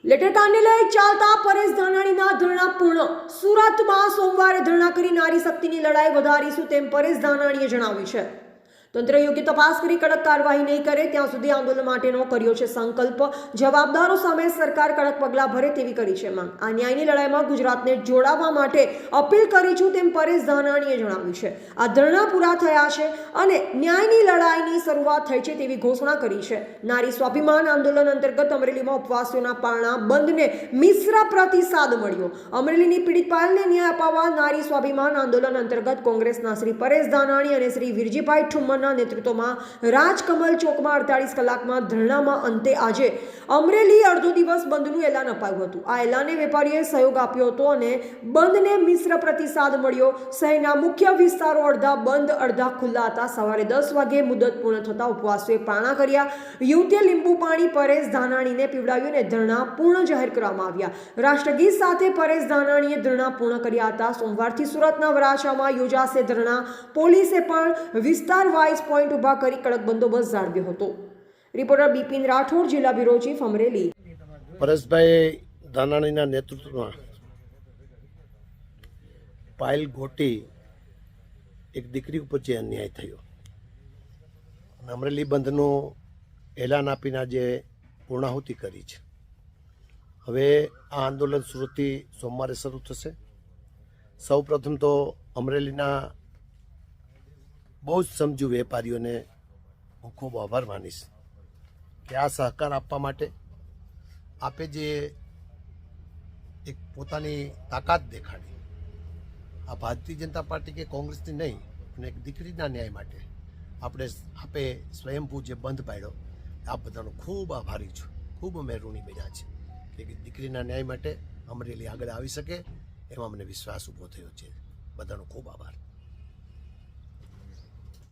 લેટરકાંડને લઈ ચાલતા પરેશ ધાનાણીના ધરણા પૂર્ણ। સુરતમાં સોમવારે ધરણા કરી નારી શક્તિની લડાઈ વધારીશું તેમ પરેશ ધાનાણીએ જણાવ્યું છે। તંત્ર યોગ્ય તપાસ કરી કડક કાર્યવાહી નહીં કરે ત્યાં સુધી આંદોલન માટેનો કર્યો છે સંકલ્પ। જવાબદારો સામે સરકાર કડક પગલાં ભરે તેવી કરી છે માંગ। આ ન્યાયની લડાઈમાં ગુજરાતને જોડાવા માટે અપીલ કરી છું તેમ પરેશ ધાનાણીએ જણાવ્યું છે। આ ધરણા પૂરા થયા છે અને ન્યાયની લડાઈની શરૂઆત થઈ છે તેવી ઘોષણા કરી છે। નારી સ્વાભિમાન આંદોલન અંતર્ગત અમરેલીમાં ઉપવાસીઓના પારણા બંધને મિશ્ર પ્રતિસાદ મળ્યો। અમરેલીની પીડિત પાયલને ન્યાય અપાવવા નારી સ્વાભિમાન આંદોલન અંતર્ગત કોંગ્રેસના શ્રી પરેશ ધાનાણી અને શ્રી વિરજીભાઈ ઠુમ્મર નેતૃત્વમાં રાજકમલ ચોકમાં 48 કલાકમાં ધરણામાં અંતે આજે અમરેલી અડધો દિવસ બંધનું એલાન અપાયું હતું। આ એલાને વેપારીઓએ સહયોગ આપ્યો હતો અને બંધને મિશ્ર પ્રતિસાદ મળ્યો। શહેરના મુખ્ય વિસ્તારો અડધા બંધ અડધા ખુલ્લા હતા। સવારે 10 વાગે મુદત પૂર્ણ થતા ઉપવાસીઓએ પારણા કર્યા। યુવતીએ લીંબુ પાણી પરેશ ધાનાણીને પીવડાવ્યું અને ધરણા પૂર્ણ જાહેર કરવામાં આવ્યા। રાષ્ટ્રગીત સાથે પરેશ ધાનાણીએ ધરણા પૂર્ણ કર્યા હતા। સોમવારથી સુરતના વરાછામાં યોજાશે ધરણા। પોલીસે પણ વિસ્તાર પોઈન્ટ ઉભા કરી કડક બંદોબસ્ત જાળવ્યો હતો। રિપોર્ટર બિપિન રાઠોડ, જિલ્લા બ્યુરો ચીફ, અમરેલી। પરેશભાઈ ધાનાણીના નેતૃત્વમાં પાયલ ગોટી એક દીકરી ઉપર જે અન્યાય થયો અને અમરેલી બંધનું એલાન આપીને આજે પૂર્ણાહુતિ કરી છે। હવે આ આંદોલન સુરતથી સોમવારે શરૂ થશે। સૌ પ્રથમ તો અમરેલીના બહુ જ સમજુ વેપારીઓને હું ખૂબ આભાર માનીશ કે આ સહકાર આપવા માટે આપે જે એક પોતાની તાકાત દેખાડી। આ ભારતીય જનતા પાર્ટી કે કોંગ્રેસની નહીં અને એક દીકરીના ન્યાય માટે આપે સ્વયંભૂ જે બંધ પાડ્યો, આપ બધાનો ખૂબ આભારી છું। ખૂબ અમે ઋણી બન્યા છે કે દીકરીના ન્યાય માટે અમરેલી આગળ આવી શકે એમાં મને વિશ્વાસ ઊભો થયો છે। બધાનો ખૂબ આભાર।